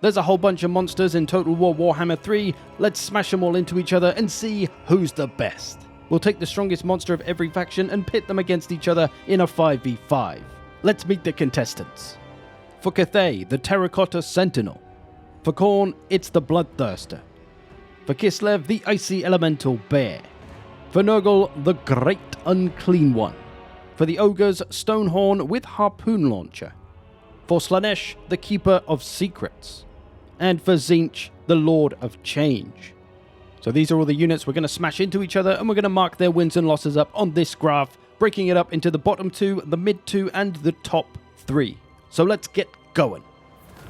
There's a whole bunch of monsters in Total War Warhammer 3, let's smash them all into each other and see who's the best. We'll take the strongest monster of every faction and pit them against each other in a 5v5. Let's meet the contestants. For Cathay, the Terracotta Sentinel. For Khorne, it's the Bloodthirster. For Kislev, the Icy Elemental Bear. For Nurgle, the Great Unclean One. For the Ogres, Stonehorn with Harpoon Launcher. For Slaanesh, the Keeper of Secrets. And for Tzeentch, the Lord of Change. So these are all the units we're going to smash into each other, and we're going to mark their wins and losses up on this graph, breaking it up into the bottom 2, the mid 2, and the top 3. So let's get going.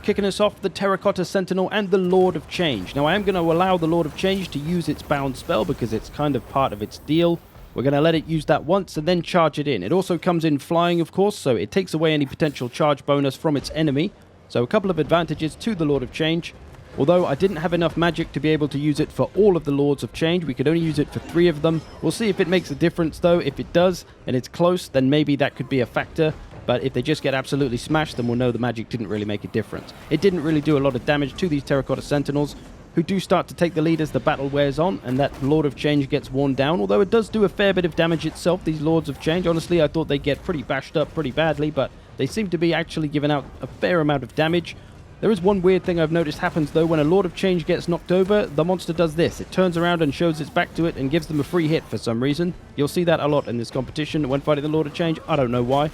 Kicking us off, the Terracotta Sentinel and the Lord of Change. Now I am going to allow the Lord of Change to use its bound spell because it's kind of part of its deal. We're going to let it use that once and then charge it in. It also comes in flying, of course, so it takes away any potential charge bonus from its enemy. So a couple of advantages to the Lord of Change. Although I didn't have enough magic to be able to use it for all of the Lords of Change, we could only use it for 3 of them. We'll see if it makes a difference though. If it does, and it's close, then maybe that could be a factor. But if they just get absolutely smashed, then we'll know the magic didn't really make a difference. It didn't really do a lot of damage to these Terracotta Sentinels, who do start to take the lead as the battle wears on, and that Lord of Change gets worn down. Although it does do a fair bit of damage itself, these Lords of Change. Honestly, I thought they'd get pretty bashed up pretty badly, but they seem to be actually giving out a fair amount of damage. There is one weird thing I've noticed happens though. When a Lord of Change gets knocked over, the monster does this. It turns around and shows its back to it and gives them a free hit for some reason. You'll see that a lot in this competition when fighting the Lord of Change. I don't know why.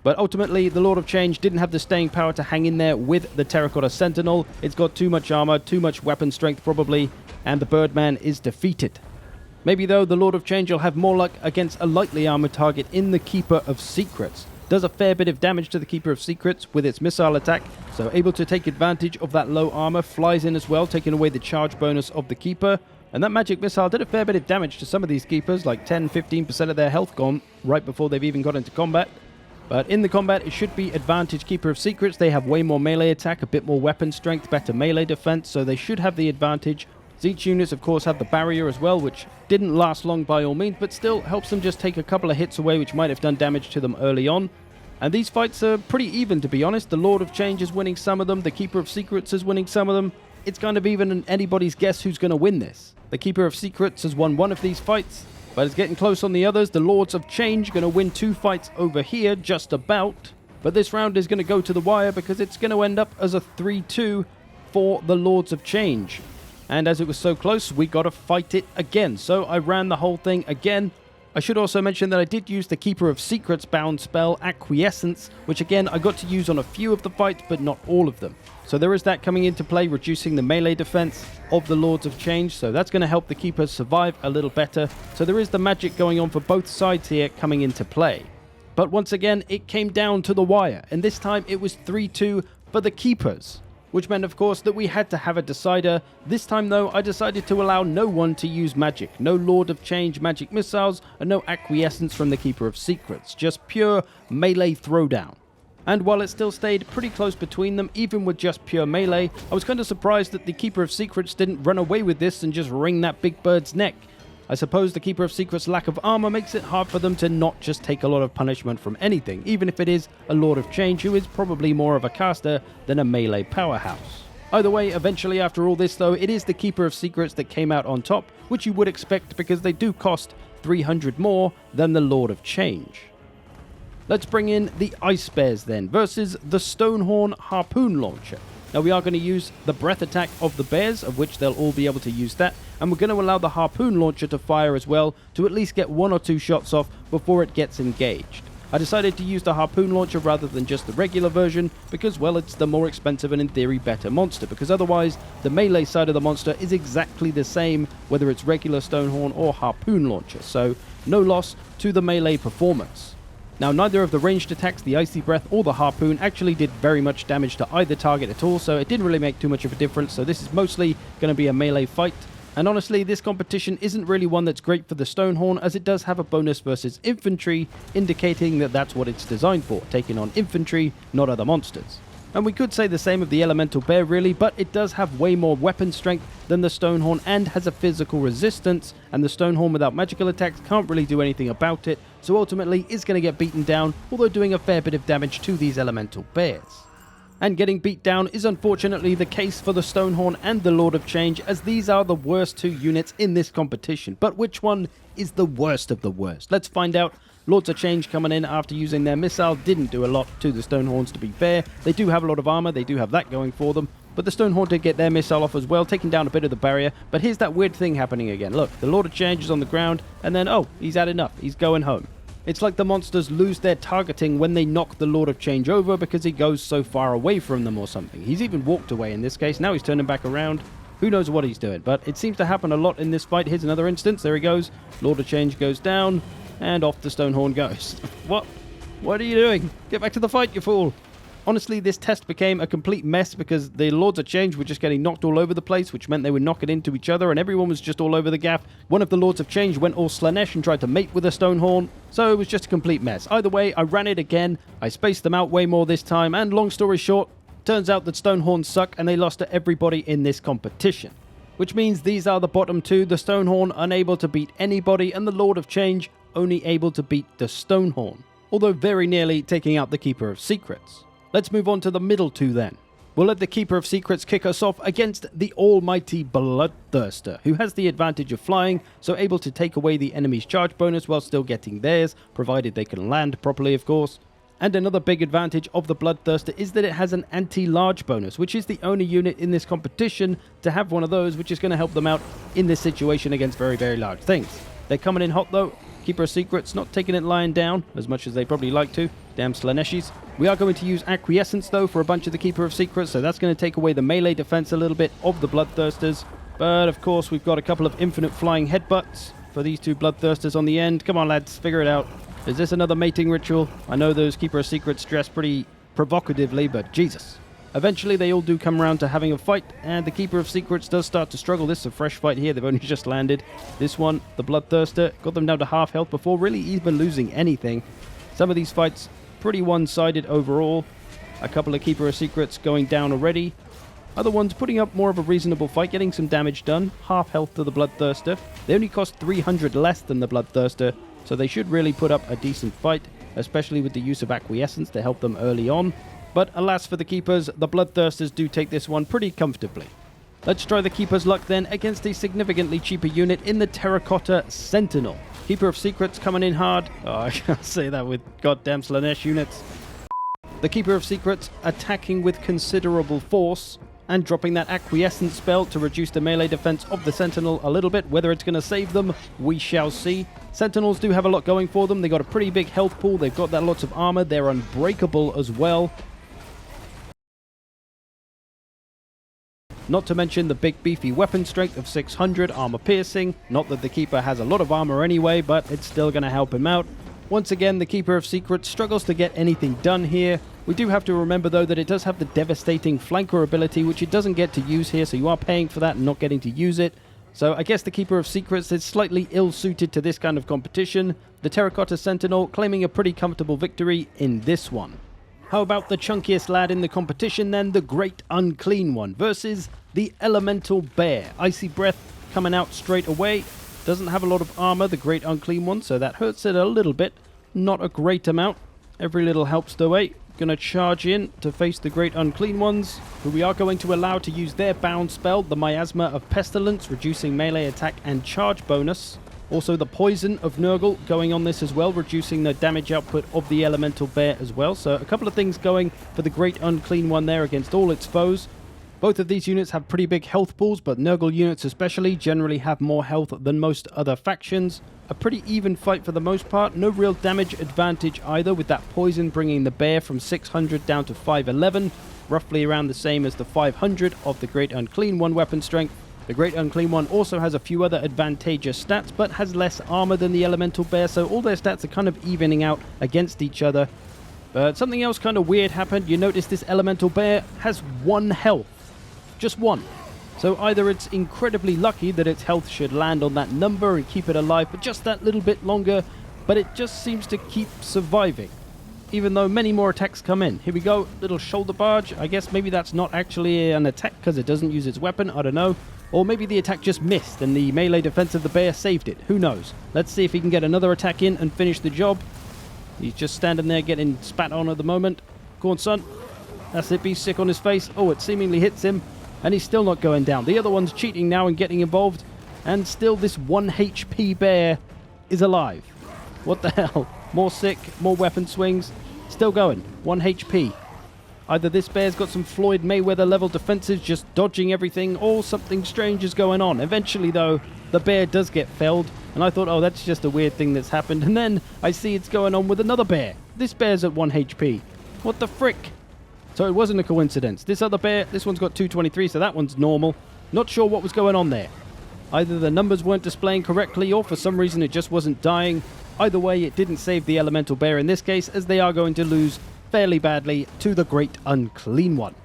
But ultimately, the Lord of Change didn't have the staying power to hang in there with the Terracotta Sentinel. It's got too much armor, too much weapon strength probably, and the Birdman is defeated. Maybe though, the Lord of Change will have more luck against a lightly armored target in the Keeper of Secrets. Does a fair bit of damage to the Keeper of Secrets with its missile attack, so able to take advantage of that low armor, flies in as well, taking away the charge bonus of the Keeper. And that magic missile did a fair bit of damage to some of these Keepers, like 10-15% of their health gone right before they've even got into combat. But in the combat, it should be advantage Keeper of Secrets. They have way more melee attack, a bit more weapon strength, better melee defense, so they should have the advantage. Tzeentch units, of course, have the barrier as well, which didn't last long by all means, but still helps them just take a couple of hits away, which might have done damage to them early on. And these fights are pretty even, to be honest. The Lord of Change is winning some of them, the Keeper of Secrets is winning some of them. It's kind of even anybody's guess who's going to win this. The Keeper of Secrets has won one of these fights, but it's getting close on the others. The Lords of Change going to win 2 fights over here, just about. But this round is going to go to the wire because it's going to end up as a 3-2 for the Lords of Change. And as it was so close, we got to fight it again. So I ran the whole thing again. I should also mention that I did use the Keeper of Secrets bound spell, Acquiescence, which again I got to use on a few of the fights, but not all of them. So there is that coming into play, reducing the melee defense of the Lords of Change, so that's going to help the Keepers survive a little better. So there is the magic going on for both sides here coming into play. But once again, it came down to the wire, and this time it was 3-2 for the Keepers. Which meant, of course, that we had to have a decider. This time, though, I decided to allow no one to use magic. No Lord of Change magic missiles, and no acquiescence from the Keeper of Secrets. Just pure melee throwdown. And while it still stayed pretty close between them, even with just pure melee, I was kind of surprised that the Keeper of Secrets didn't run away with this and just wring that big bird's neck. I suppose the Keeper of Secrets' lack of armor makes it hard for them to not just take a lot of punishment from anything, even if it is a Lord of Change who is probably more of a caster than a melee powerhouse. Either way, eventually after all this though, it is the Keeper of Secrets that came out on top, which you would expect because they do cost 300 more than the Lord of Change. Let's bring in the Ice Bears then, versus the Stonehorn Harpoon Launcher. Now we are going to use the breath attack of the bears, of which they'll all be able to use that, and we're going to allow the harpoon launcher to fire as well, to at least get 1 or 2 shots off before it gets engaged. I decided to use the harpoon launcher rather than just the regular version, because well, it's the more expensive and in theory better monster, because otherwise the melee side of the monster is exactly the same whether it's regular Stonehorn or harpoon launcher, so no loss to the melee performance. Now, neither of the ranged attacks, the Icy Breath or the Harpoon, actually did very much damage to either target at all, so it didn't really make too much of a difference, so this is mostly going to be a melee fight. And honestly, this competition isn't really one that's great for the Stonehorn, as it does have a bonus versus infantry, indicating that that's what it's designed for, taking on infantry, not other monsters. And we could say the same of the Elemental Bear really, but it does have way more weapon strength than the Stonehorn and has a physical resistance, and the Stonehorn without magical attacks can't really do anything about it, so ultimately is going to get beaten down, although doing a fair bit of damage to these Elemental Bears. And getting beat down is unfortunately the case for the Stonehorn and the Lord of Change, as these are the worst two units in this competition. But which one is the worst of the worst? Let's find out. Lords of Change coming in after using their missile didn't do a lot to the Stonehorns, to be fair. They do have a lot of armor, they do have that going for them. But the Stonehorn did get their missile off as well, taking down a bit of the barrier. But here's that weird thing happening again. Look, the Lord of Change is on the ground, and then, oh, he's had enough. He's going home. It's like the monsters lose their targeting when they knock the Lord of Change over because he goes so far away from them or something. He's even walked away in this case. Now he's turning back around. Who knows what he's doing? But it seems to happen a lot in this fight. Here's another instance. There he goes. Lord of Change goes down, and off the Stonehorn goes. What? What are you doing? Get back to the fight, you fool! Honestly, this test became a complete mess because the Lords of Change were just getting knocked all over the place, which meant they were knocking into each other, and everyone was just all over the gaff. One of the Lords of Change went all Slanesh and tried to mate with a Stonehorn, so it was just a complete mess. Either way, I ran it again, I spaced them out way more this time, and long story short, turns out that Stonehorns suck and they lost to everybody in this competition. Which means these are the bottom two, the Stonehorn unable to beat anybody, and the Lord of Change only able to beat the Stonehorn, although very nearly taking out the Keeper of Secrets. Let's move on to the middle two then. We'll let the Keeper of Secrets kick us off against the almighty BLOODTHIRSTER, who has the advantage of flying, so able to take away the enemy's charge bonus while still getting theirs, provided they can land properly, of course. And another big advantage of the BLOODTHIRSTER is that it has an anti-large bonus, which is the only unit in this competition to have one of those, which is going to help them out in this situation against very, very large things. They're coming in hot though. Keeper of Secrets not taking it lying down as much as they probably like to. Damn Slaneshis. We are going to use Acquiescence though for a bunch of the Keeper of Secrets, so that's going to take away the melee defense a little bit of the BLOODTHIRSTERs. But of course we've got a couple of infinite flying headbutts for these two BLOODTHIRSTERs on the end. Come on lads, figure it out. Is this another mating ritual? I know those Keeper of Secrets dress pretty provocatively, but Jesus. Eventually they all do come around to having a fight, and the Keeper of Secrets does start to struggle. This is a fresh fight here, they've only just landed. This one, the BLOODTHIRSTER, got them down to half health before really even losing anything. Some of these fights pretty one-sided overall. A couple of Keeper of Secrets going down already. Other ones putting up more of a reasonable fight, getting some damage done. Half health to the BLOODTHIRSTER. They only cost 300 less than the BLOODTHIRSTER, so they should really put up a decent fight, especially with the use of Acquiescence to help them early on. But alas for the Keepers, the BLOODTHIRSTERs do take this one pretty comfortably. Let's try the Keeper's luck then against a significantly cheaper unit in the Terracotta Sentinel. Keeper of Secrets coming in hard. Oh, I can't say that with goddamn Slanesh units. The Keeper of Secrets attacking with considerable force and dropping that Acquiescence spell to reduce the melee defense of the Sentinel a little bit. Whether it's going to save them, we shall see. Sentinels do have a lot going for them. They got a pretty big health pool. They've got that lots of armor. They're unbreakable as well. Not to mention the big beefy weapon strength of 600, armor piercing. Not that the Keeper has a lot of armor anyway, but it's still going to help him out. Once again, the Keeper of Secrets struggles to get anything done here. We do have to remember though that it does have the devastating flanker ability, which it doesn't get to use here, so you are paying for that and not getting to use it. So I guess the Keeper of Secrets is slightly ill-suited to this kind of competition. The Terracotta Sentinel claiming a pretty comfortable victory in this one. How about the chunkiest lad in the competition then, the Great Unclean One versus the Elemental Bear. Icy Breath coming out straight away. Doesn't have a lot of armor, the Great Unclean One, so that hurts it a little bit. Not a great amount. Every little helps the way. Gonna charge in to face the Great Unclean Ones, who we are going to allow to use their bound spell, the Miasma of Pestilence, reducing melee attack and charge bonus. Also the Poison of Nurgle going on this as well, reducing the damage output of the Elemental Bear as well. So a couple of things going for the Great Unclean One there against all its foes. Both of these units have pretty big health pools, but Nurgle units especially generally have more health than most other factions. A pretty even fight for the most part, no real damage advantage either, with that Poison bringing the Bear from 600 down to 511, roughly around the same as the 500 of the Great Unclean One weapon strength. The Great Unclean One also has a few other advantageous stats, but has less armor than the Elemental Bear, so all their stats are kind of evening out against each other. But something else kind of weird happened. You notice this Elemental Bear has 1 health. Just 1. So either it's incredibly lucky that its health should land on that number and keep it alive for just that little bit longer, but it just seems to keep surviving, even though many more attacks come in. Here we go, little shoulder barge. I guess maybe that's not actually an attack because it doesn't use its weapon, I don't know. Or maybe the attack just missed and the melee defense of the bear saved it. Who knows? Let's see if he can get another attack in and finish the job. He's just standing there getting spat on at the moment. Go on, son. That's it, be sick on his face. Oh, it seemingly hits him, and he's still not going down. The other one's cheating now and getting involved, and still this 1 HP bear is alive. What the hell? More sick, more weapon swings. Still going. 1 HP. Either this bear's got some Floyd Mayweather level defenses, just dodging everything, or something strange is going on. Eventually, though, the bear does get felled, and I thought, oh, that's just a weird thing that's happened. And then I see it's going on with another bear. This bear's at 1 HP. What the frick? So it wasn't a coincidence. This other bear, this one's got 223, so that one's normal. Not sure what was going on there. Either the numbers weren't displaying correctly, or for some reason it just wasn't dying. Either way, it didn't save the elemental bear in this case, as they are going to lose fairly badly to the Great Unclean One.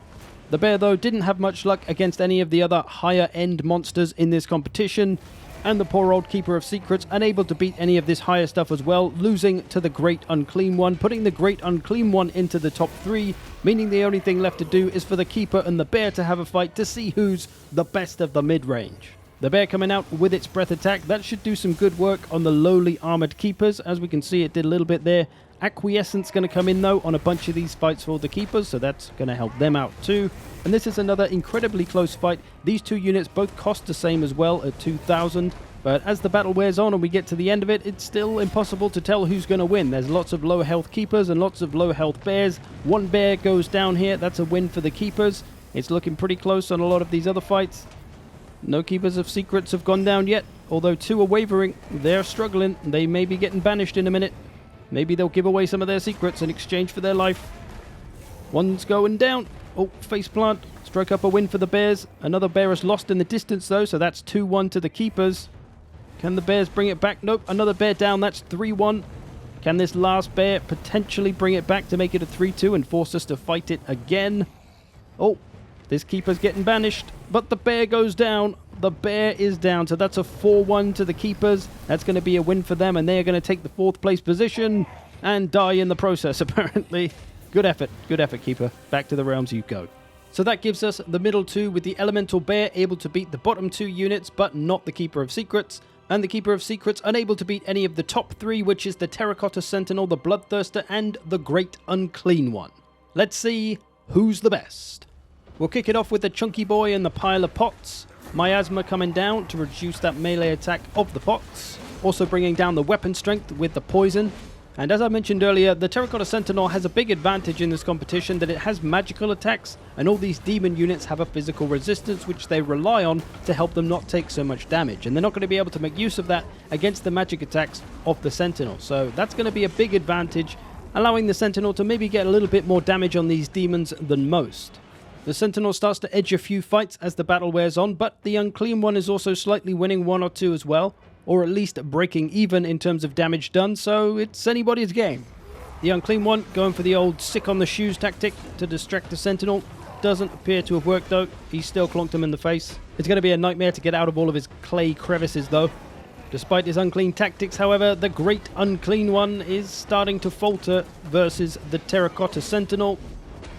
The bear, though, didn't have much luck against any of the other higher-end monsters in this competition, and the poor old Keeper of Secrets unable to beat any of this higher stuff as well, losing to the Great Unclean One, putting the Great Unclean One into the top 3, meaning the only thing left to do is for the Keeper and the bear to have a fight to see who's the best of the mid-range. The bear coming out with its breath attack, that should do some good work on the lowly armored keepers. As we can see, it did a little bit there. Acquiescence going to come in, though, on a bunch of these fights for the keepers, so that's going to help them out too. And this is another incredibly close fight. These two units both cost the same as well at 2,000. But as the battle wears on and we get to the end of it, it's still impossible to tell who's going to win. There's lots of low health keepers and lots of low health bears. One bear goes down here. That's a win for the keepers. It's looking pretty close on a lot of these other fights. No Keepers of Secrets have gone down yet, although 2 are wavering. They're struggling. They may be getting banished in a minute. Maybe they'll give away some of their secrets in exchange for their life. One's going down. Oh, faceplant. Strike up a win for the bears. Another bear is lost in the distance, though, so that's 2-1 to the keepers. Can the bears bring it back? Nope, another bear down. That's 3-1. Can this last bear potentially bring it back to make it a 3-2 and force us to fight it again? Oh, this keeper's getting banished, but the bear goes down. The bear is down, so that's a 4-1 to the keepers. That's going to be a win for them, and they are going to take the 4th place position and die in the process, apparently. Good effort, keeper. Back to the realms you go. So that gives us the middle 2 with the elemental bear able to beat the bottom 2 units, but not the Keeper of Secrets. And the Keeper of Secrets unable to beat any of the top 3, which is the Terracotta Sentinel, the Bloodthirster, and the Great Unclean One. Let's see who's the best. We'll kick it off with the chunky boy and the pile of pots. Miasma coming down to reduce that melee attack of the pots. Also bringing down the weapon strength with the poison. And as I mentioned earlier, the Terracotta Sentinel has a big advantage in this competition, that it has magical attacks, and all these demon units have a physical resistance which they rely on to help them not take so much damage. And they're not going to be able to make use of that against the magic attacks of the Sentinel. So that's going to be a big advantage, allowing the Sentinel to maybe get a little bit more damage on these demons than most. The Sentinel starts to edge a few fights as the battle wears on, but the Unclean One is also slightly winning 1 or 2 as well, or at least breaking even in terms of damage done, so it's anybody's game. The Unclean One going for the old sick on the shoes tactic to distract the Sentinel. Doesn't appear to have worked though. He's still clonked him in the face. It's going to be a nightmare to get out of all of his clay crevices though. Despite his unclean tactics, however, the Great Unclean One is starting to falter versus the Terracotta Sentinel.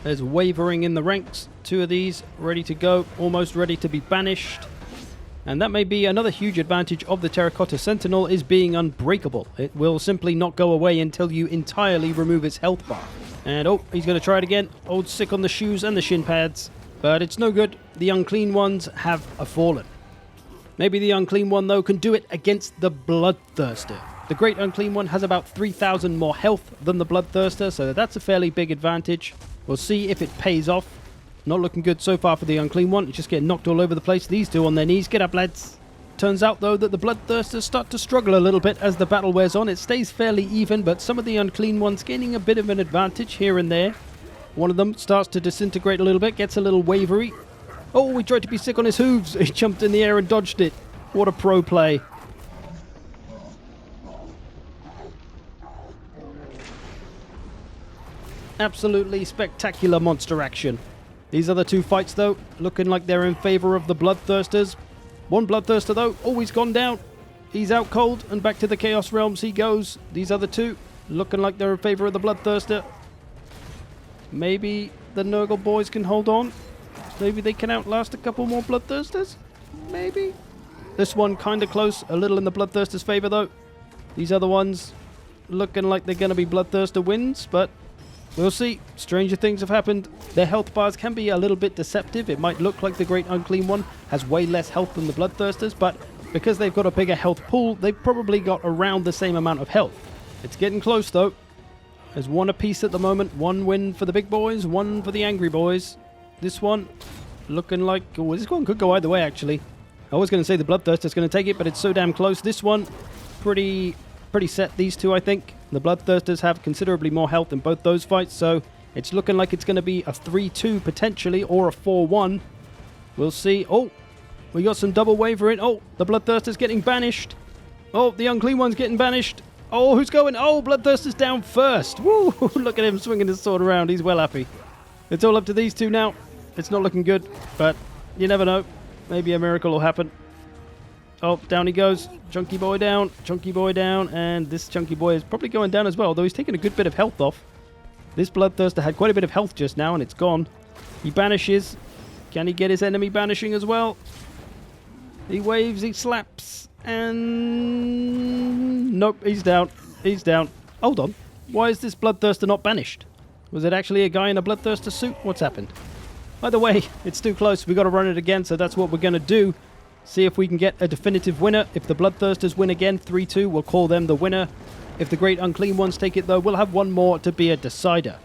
There's wavering in the ranks. 2 of these ready to go, almost ready to be banished. And that may be another huge advantage of the Terracotta Sentinel, is being unbreakable. It will simply not go away until you entirely remove its health bar. And oh, he's going to try it again. Old sick on the shoes and the shin pads. But it's no good. The Unclean Ones have fallen. Maybe the Unclean One, though, can do it against the Bloodthirster. The Great Unclean One has about 3,000 more health than the Bloodthirster, so that's a fairly big advantage. We'll see if it pays off. Not looking good so far for the Unclean One. It's just getting knocked all over the place. These 2 on their knees. Get up, lads. Turns out, though, that the Bloodthirsters start to struggle a little bit as the battle wears on. It stays fairly even, but some of the Unclean Ones gaining a bit of an advantage here and there. One of them starts to disintegrate a little bit, gets a little wavery. Oh, he tried to be sick on his hooves. He jumped in the air and dodged it. What a pro play. Absolutely spectacular monster action. These other 2 fights, though, looking like they're in favor of the Bloodthirsters. One Bloodthirster, though, always gone down. He's out cold, and back to the Chaos Realms he goes. These other 2 looking like they're in favor of the Bloodthirster. Maybe the Nurgle boys can hold on. Maybe they can outlast a couple more Bloodthirsters. Maybe. This one kind of close, a little in the Bloodthirster's favor, though. These other ones looking like they're going to be Bloodthirster wins, but We'll see. Stranger things have happened. Their health bars can be a little bit deceptive. It might look like the Great Unclean One has way less health than the Bloodthirsters, but because they've got a bigger health pool, they've probably got around the same amount of health. It's getting close, though. There's one apiece at the moment. One win for the big boys, one for the angry boys. This one looking like... Oh, this one could go either way, actually. I was going to say the Bloodthirster's going to take it, but it's so damn close. This one, pretty set, these two, I think. The Bloodthirsters have considerably more health in both those fights, so it's looking like it's going to be a 3-2 potentially, or a 4-1. We'll see. Oh, we got some double wavering. Oh, the Bloodthirster's getting banished. Oh, the Unclean One's getting banished. Oh, who's going? Oh, Bloodthirster's down first. Woo, look at him swinging his sword around. He's well happy. It's all up to these two now. It's not looking good, but you never know. Maybe a miracle will happen. Oh, down he goes. Chunky boy down, and this chunky boy is probably going down as well, though he's taking a good bit of health off. This Bloodthirster had quite a bit of health just now, and it's gone. He banishes. Can he get his enemy banishing as well? He waves, he slaps, and... Nope, he's down. He's down. Hold on. Why is this Bloodthirster not banished? Was it actually a guy in a Bloodthirster suit? What's happened? Either way, it's too close. We've got to run it again, so that's what we're going to do. See if we can get a definitive winner. If the Bloodthirsters win again, 3-2, we'll call them the winner. If the Great Unclean Ones take it, though, we'll have one more to be a decider.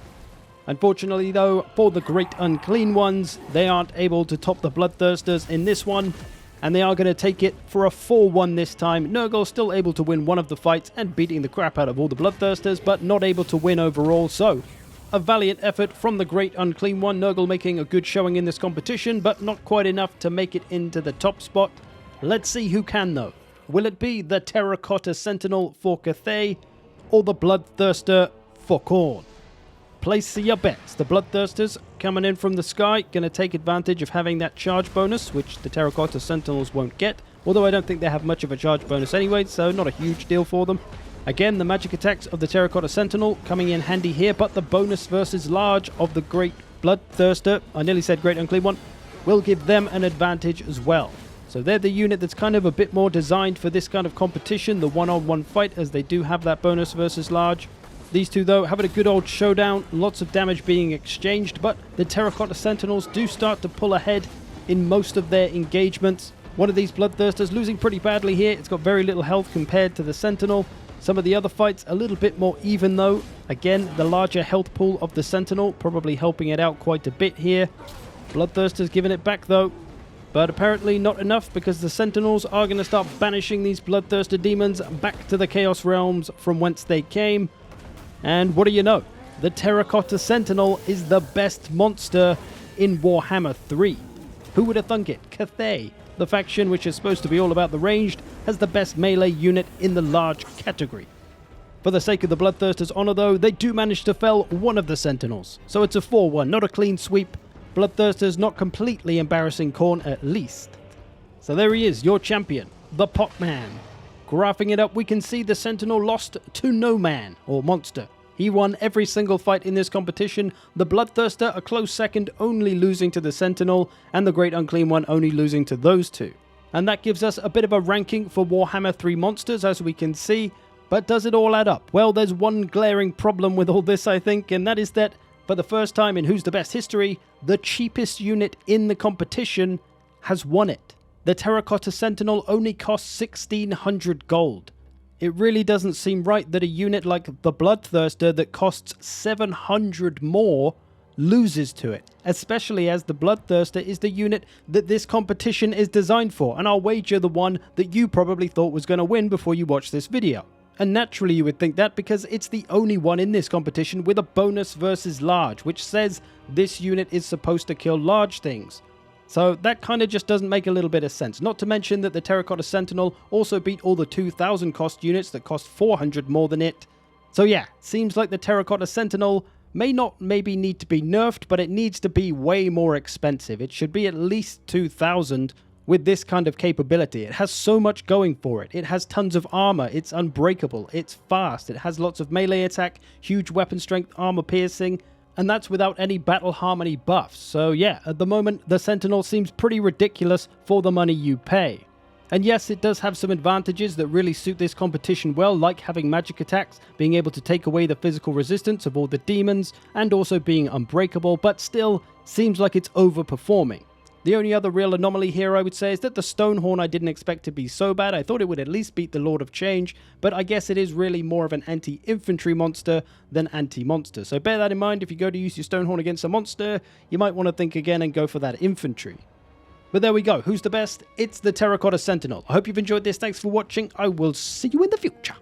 Unfortunately, though, for the Great Unclean Ones, they aren't able to top the Bloodthirsters in this one, and they are going to take it for a 4-1 this time. Nurgle still able to win one of the fights and beating the crap out of all the Bloodthirsters, but not able to win overall, so... A valiant effort from the Great Unclean One. Nurgle making a good showing in this competition, but not quite enough to make it into the top spot. Let's see who can, though. Will it be the Terracotta Sentinel for Cathay, or the Bloodthirster for Khorne? Place your bets. The Bloodthirsters coming in from the sky, going to take advantage of having that charge bonus, which the Terracotta Sentinels won't get. Although I don't think they have much of a charge bonus anyway, so not a huge deal for them. Again, the magic attacks of the Terracotta Sentinel coming in handy here, but the bonus versus large of the Great Bloodthirster, I nearly said Great Unclean One, will give them an advantage as well. So they're the unit that's kind of a bit more designed for this kind of competition, the one-on-one fight, as they do have that bonus versus large. These two, though, having a good old showdown, lots of damage being exchanged, but the Terracotta Sentinels do start to pull ahead in most of their engagements. One of these Bloodthirsters losing pretty badly here. It's got very little health compared to the Sentinel. Some of the other fights a little bit more even, though. Again, the larger health pool of the Sentinel probably helping it out quite a bit here. Bloodthirster's giving it back, though. But apparently not enough, because the Sentinels are going to start banishing these Bloodthirster demons back to the Chaos Realms from whence they came. And what do you know? The Terracotta Sentinel is the best monster in Warhammer 3. Who would have thunk it? Cathay, the faction which is supposed to be all about the ranged, has the best melee unit in the large category. For the sake of the Bloodthirsters' honor, though, they do manage to fell one of the Sentinels. So it's a 4-1, not a clean sweep. Bloodthirsters not completely embarrassing Khorne at least. So there he is, your champion, the Potman. Graphing it up, we can see the Sentinel lost to no man, or monster. He won every single fight in this competition. The Bloodthirster a close second, only losing to the Sentinel, and the Great Unclean One only losing to those two. And that gives us a bit of a ranking for Warhammer 3 monsters, as we can see. But does it all add up? Well, there's one glaring problem with all this, I think, and that is that, for the first time in Who's the Best history, the cheapest unit in the competition has won it. The Terracotta Sentinel only costs 1,600 gold. It really doesn't seem right that a unit like the Bloodthirster that costs 700 more loses to it, especially as the Bloodthirster is the unit that this competition is designed for, and I'll wager the one that you probably thought was going to win before you watched this video. And naturally you would think that because it's the only one in this competition with a bonus versus large, which says this unit is supposed to kill large things. So that kind of just doesn't make a little bit of sense. Not to mention that the Terracotta Sentinel also beat all the 2,000 cost units that cost 400 more than it. So yeah, seems like the Terracotta Sentinel may not maybe need to be nerfed, but it needs to be way more expensive. It should be at least 2,000 with this kind of capability. It has so much going for it. It has tons of armor, it's unbreakable, it's fast, it has lots of melee attack, huge weapon strength, armor piercing, and that's without any battle harmony buffs. So yeah, at the moment, the Sentinel seems pretty ridiculous for the money you pay. And yes, it does have some advantages that really suit this competition well, like having magic attacks, being able to take away the physical resistance of all the demons, and also being unbreakable, but still seems like it's overperforming. The only other real anomaly here, I would say, is that the Stonehorn I didn't expect to be so bad. I thought it would at least beat the Lord of Change, but I guess it is really more of an anti-infantry monster than anti-monster. So bear that in mind. If you go to use your Stonehorn against a monster, you might want to think again and go for that infantry. But there we go. Who's the best? It's the Terracotta Sentinel. I hope you've enjoyed this. Thanks for watching. I will see you in the future.